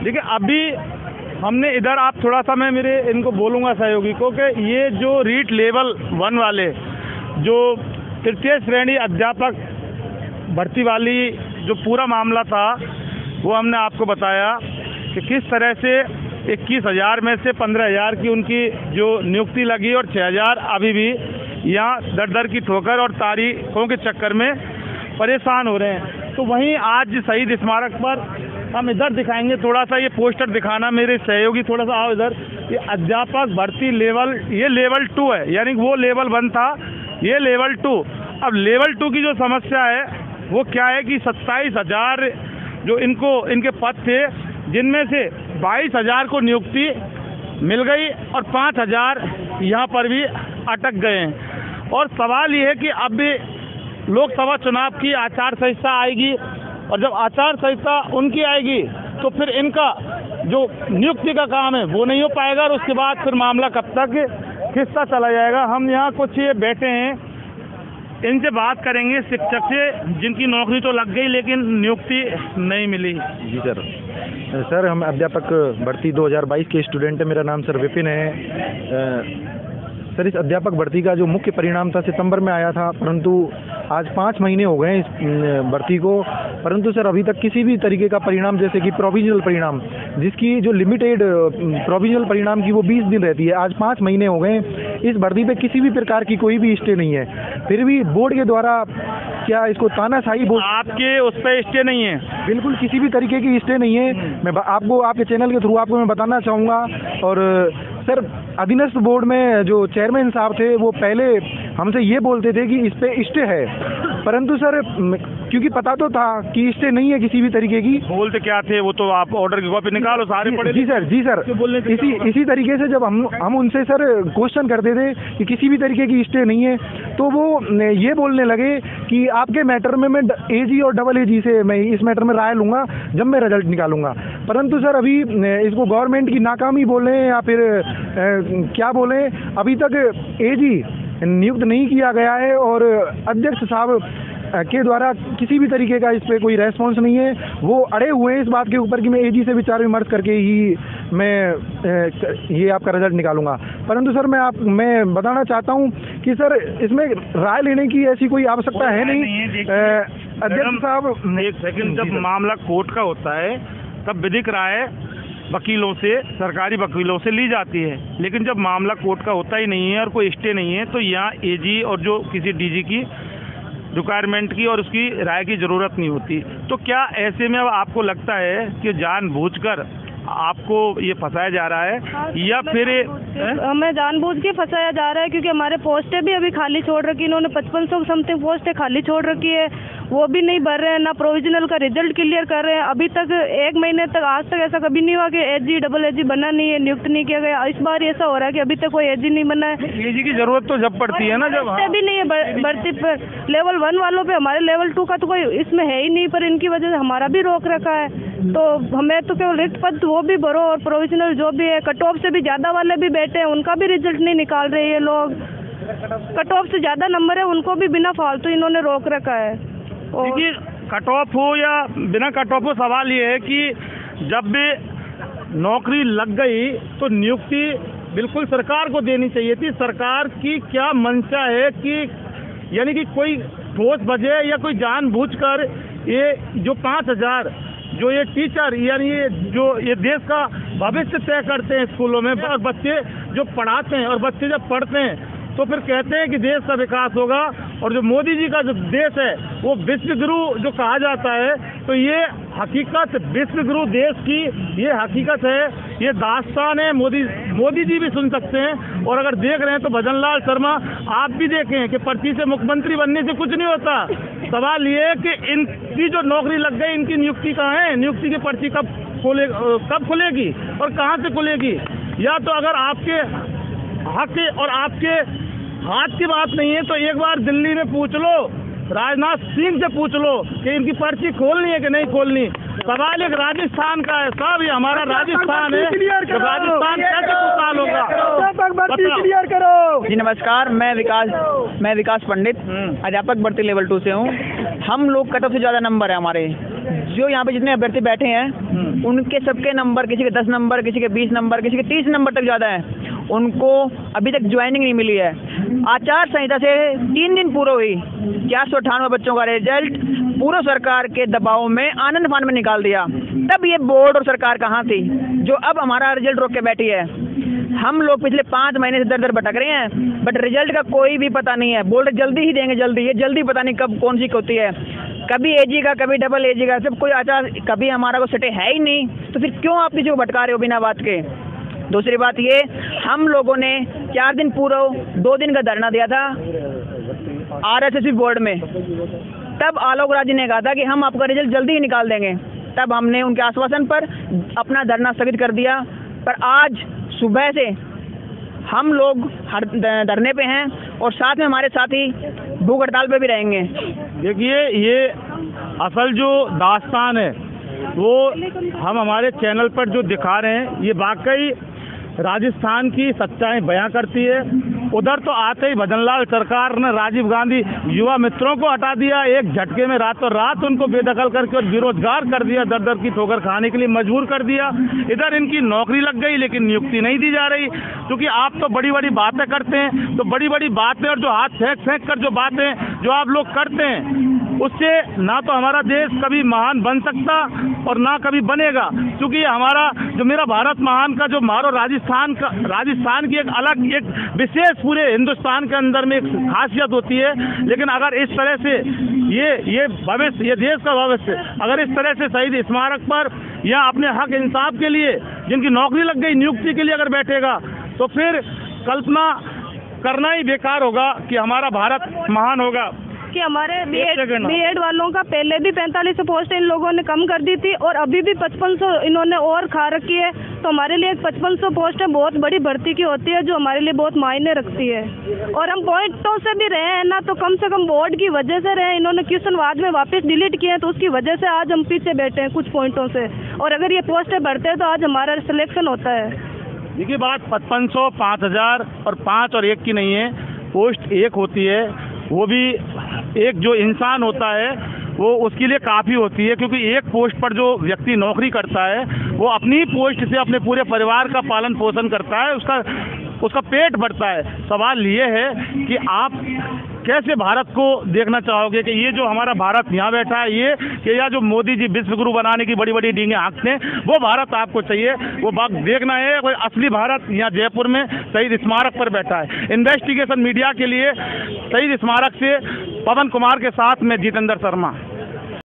देखिए अभी हमने इधर, आप थोड़ा सा, मैं मेरे इनको बोलूँगा सहयोगी को कि ये जो रीट लेवल 1 वाले जो तृतीय श्रेणी अध्यापक भर्ती वाली जो पूरा मामला था, वो हमने आपको बताया कि किस तरह से 21,000 में से 15,000 की उनकी जो नियुक्ति लगी और 6,000 अभी भी यहाँ दर दर की ठोकर और तारीखों के चक्कर में परेशान हो रहे हैं। तो वहीं आज शहीद स्मारक पर हम इधर दिखाएंगे, थोड़ा सा ये पोस्टर दिखाना मेरे सहयोगी, थोड़ा सा आओ इधर। ये अध्यापक भर्ती लेवल, ये लेवल 2 है, यानी वो लेवल 1 था, ये लेवल 2। अब लेवल 2 की जो समस्या है वो क्या है कि 27,000 जो इनके पद थे, जिनमें से 22,000 को नियुक्ति मिल गई और 5,000 यहाँ पर भी अटक गए हैं। और सवाल ये है कि अब भी लोकसभा चुनाव की आचार संहिता आएगी, और जब आचार संहिता उनकी आएगी तो फिर इनका जो नियुक्ति का काम है वो नहीं हो पाएगा, और उसके बाद फिर मामला कब तक खिसता चला जाएगा। हम यहाँ कुछ ये बैठे हैं, इनसे बात करेंगे, शिक्षक से, जिनकी नौकरी तो लग गई लेकिन नियुक्ति नहीं मिली। जी सर, हम अध्यापक भर्ती 2022 के स्टूडेंट हैं। मेरा नाम सर विपिन है। सर, इस अध्यापक भर्ती का जो मुख्य परिणाम था सितंबर में आया था, परंतु आज 5 महीने हो गए इस भर्ती को, परंतु सर अभी तक किसी भी तरीके का परिणाम, जैसे कि प्रोविजनल परिणाम, जिसकी जो लिमिटेड प्रोविजनल परिणाम की वो 20 दिन रहती है, आज 5 महीने हो गए, इस भर्ती पे किसी भी प्रकार की कोई भी स्टे नहीं है। फिर भी बोर्ड के द्वारा क्या इसको तानाशाही बोल, आपके उस पर स्टे नहीं है? बिल्कुल किसी भी तरीके की स्टे नहीं है। मैं आपको आपके चैनल के थ्रू आपको मैं बताना चाहूँगा। और सर, अधीनस्थ बोर्ड में जो चेयरमैन साहब थे वो पहले हमसे ये बोलते थे कि इस पे स्टे है, परंतु सर क्योंकि पता तो था कि स्टे नहीं है किसी भी तरीके की। बोलते क्या थे वो तो आप ऑर्डर की कॉपी निकालो, सारे पढ़े। जी सर इसी तरीके से जब हम उनसे सर क्वेश्चन करते थे कि किसी भी तरीके की स्टे नहीं है, तो वो ये बोलने लगे कि आपके मैटर में मैं एजी और डबल एजी से मैं इस मैटर में राय लूँगा जब मैं रिजल्ट निकालूंगा। परंतु सर अभी इसको गवर्नमेंट की नाकामी बोलें या फिर क्या बोलें, अभी तक एजी नियुक्त नहीं किया गया है और अध्यक्ष साहब के द्वारा किसी भी तरीके का इस पे कोई रेस्पॉन्स नहीं है। वो अड़े हुए हैं इस बात के ऊपर कि मैं एजी से विचार विमर्श करके ही मैं ये आपका रिजल्ट निकालूंगा। परंतु सर मैं बताना चाहता हूँ कि सर इसमें राय लेने की ऐसी कोई आवश्यकता है नहीं। अध्यक्ष साहब, एक सेकंड, जब मामला कोर्ट का होता है तब विधिक राय वकीलों से, सरकारी वकीलों से ली जाती है, लेकिन जब मामला कोर्ट का होता ही नहीं है और कोई स्टे नहीं है, तो यहाँ एजी और जो किसी डीजी की रिक्वायरमेंट की और उसकी राय की ज़रूरत नहीं होती। तो क्या ऐसे में अब आपको लगता है कि जानबूझकर आपको ये फंसाया जा रहा है? हाँ, या फिर हमें जानबूझ के फंसाया जा रहा है, क्योंकि हमारे पोस्टें भी अभी खाली छोड़ रखी, इन्होंने 5500 समथिंग पोस्टें खाली छोड़ रखी है, वो भी नहीं भर रहे हैं, ना प्रोविजनल का रिजल्ट क्लियर कर रहे हैं। अभी तक 1 महीने तक, आज तक ऐसा कभी नहीं हुआ कि एजी डबल एजी बना नहीं है, नियुक्त नहीं किया गया। इस बार ऐसा हो रहा है कि अभी तक कोई एजी नहीं बना है। एजी की जरूरत तो जब पड़ती है ना, जब भी नहीं है भर्ती पर। लेवल 1 वालों पे, हमारे लेवल 2 का तो कोई इसमें है ही नहीं, पर इनकी वजह से हमारा भी रोक रखा है। तो हमें तो केवल रिक्त पद वो भी भरो, और प्रोविजनल जो भी है, कट ऑफ से भी ज्यादा वाले भी बैठे हैं, उनका भी रिजल्ट नहीं निकाल रहे ये लोग। कट ऑफ से ज्यादा नंबर है, उनको भी बिना फालतू इन्होंने रोक रखा है। देखिए, कट ऑफ हो या बिना कट ऑफ हो, सवाल ये है कि जब भी नौकरी लग गई तो नियुक्ति बिल्कुल सरकार को देनी चाहिए थी। सरकार की क्या मंशा है कि यानी कि कोई ठोस वजह या कोई जानबूझकर ये जो 5,000 जो ये टीचर, यानी ये देश का भविष्य तय करते हैं स्कूलों में, और बच्चे जो पढ़ाते हैं और बच्चे जब पढ़ते हैं तो फिर कहते हैं कि देश का विकास होगा, और जो मोदी जी का जो देश है वो विश्व गुरु जो कहा जाता है, तो ये हकीकत विश्व गुरु देश की ये हकीकत है, ये दास्तान है। मोदी जी भी सुन सकते हैं, और अगर देख रहे हैं तो भजन लाल शर्मा आप भी देखें कि पर्ची से मुख्यमंत्री बनने से कुछ नहीं होता। सवाल ये है कि इनकी जो नौकरी लग गई, इनकी नियुक्ति कहाँ है? नियुक्ति की पर्ची कब खुलेगी और कहाँ से खुलेगी? या तो अगर आपके हक और आपके हाथ की बात नहीं है तो एक बार दिल्ली में पूछ लो, राजनाथ सिंह से पूछ लो कि इनकी पर्ची खोलनी है कि नहीं खोलनी। सवाल एक राजस्थान का है साहब, ये हमारा राजस्थान है, तो राजस्थान कैसे खुशहाल होगा? क्लियर करो। जी नमस्कार, मैं विकास पंडित अध्यापक भर्ती लेवल 2 से हूँ। हम लोग कट ऑफ से ज़्यादा नंबर है हमारे, जो यहाँ पे जितने अभ्यर्थी बैठे हैं उनके सबके नंबर, किसी के 10 नंबर, किसी के 20 नंबर, किसी के 30 नंबर तक ज़्यादा है। उनको अभी तक ज्वाइनिंग नहीं मिली है। आचार संहिता से 3 दिन पूरे हुई, 498 बच्चों का रिजल्ट पूर्व सरकार के दबाव में आनंद फान में निकाल दिया। तब ये बोर्ड और सरकार कहाँ थी जो अब हमारा रिजल्ट रोक के बैठी है? हम लोग पिछले 5 महीने से दर भटक रहे हैं, बट रिजल्ट का कोई भी पता नहीं है। बोल रहे जल्दी ही देंगे, जल्दी, ये जल्दी पता नहीं कब कौन सी होती है। कभी एजी का, कभी डबल एजी का, जब कोई आचार कभी हमारा को सटे है ही नहीं, तो फिर क्यों आप किसी को भटका रहे हो बिना बात के? दूसरी बात ये, हम लोगों ने 4 दिन पूर्व 2 दिन का धरना दिया था RSSB बोर्ड में। तब आलोक राज जी ने कहा था कि हम आपका रिजल्ट जल्दी ही निकाल देंगे। तब हमने उनके आश्वासन पर अपना धरना स्थगित कर दिया। पर आज सुबह से हम लोग धरने पे हैं और साथ में हमारे साथी भूख हड़ताल पे भी रहेंगे। देखिए, ये असल जो दास्तान है वो हम हमारे चैनल पर जो दिखा रहे हैं, ये वाकई राजस्थान की सच्चाई बयां करती है। उधर तो आते ही भजनलाल सरकार ने राजीव गांधी युवा मित्रों को हटा दिया, एक झटके में रातों रात उनको बेदखल करके और बेरोजगार कर दिया, दर दर की ठोकर खाने के लिए मजबूर कर दिया। इधर इनकी नौकरी लग गई लेकिन नियुक्ति नहीं दी जा रही, क्योंकि आप तो बड़ी बड़ी बातें करते हैं, तो बड़ी बड़ी बातें और जो हाथ फेंक कर जो बातें जो आप लोग करते हैं, उससे ना तो हमारा देश कभी महान बन सकता और ना कभी बनेगा। क्योंकि हमारा जो मेरा भारत महान का जो मारो राजस्थान की एक अलग, एक विशेष पूरे हिंदुस्तान के अंदर में एक खासियत होती है। लेकिन अगर इस तरह से ये भविष्य, ये देश का भविष्य अगर इस तरह से शहीद स्मारक पर या अपने हक इंसाफ के लिए जिनकी नौकरी लग गई नियुक्ति के लिए अगर बैठेगा, तो फिर कल्पना करना ही बेकार होगा कि हमारा भारत महान होगा। कि हमारे बीएड वालों का पहले भी 4500 पोस्ट इन लोगों ने कम कर दी थी और अभी भी 5500 इन्होंने और खा रखी है। तो हमारे लिए 5500 पोस्टें बहुत बड़ी भर्ती की होती है, जो हमारे लिए बहुत मायने रखती है। और हम पॉइंटों से भी रहे हैं ना, तो कम से कम बोर्ड की वजह से रहे। इन्होंने क्वेश्चन बाद में वापस डिलीट किए हैं, तो उसकी वजह से आज हम पीछे बैठे हैं कुछ पॉइंटों से। और अगर ये पोस्टें भरते हैं तो आज हमारा सिलेक्शन होता है। देखिए, बात 5500, 5000 और 5 और 1 की नहीं है, पोस्ट 1 होती है। वो भी एक जो इंसान होता है वो उसके लिए काफ़ी होती है, क्योंकि एक पोस्ट पर जो व्यक्ति नौकरी करता है वो अपनी पोस्ट से अपने पूरे परिवार का पालन पोषण करता है, उसका पेट भरता है। सवाल ये है कि आप कैसे भारत को देखना चाहोगे कि ये जो हमारा भारत यहाँ बैठा है, ये कि या जो मोदी जी विश्व गुरु बनाने की बड़ी बड़ी डींगे हाँकते हैं, वो भारत आपको चाहिए? वो बात देखना है कोई असली भारत यहाँ जयपुर में शहीद स्मारक पर बैठा है। इन्वेस्टिगेशन मीडिया के लिए शहीद स्मारक से पवन कुमार के साथ में जितेंद्र शर्मा।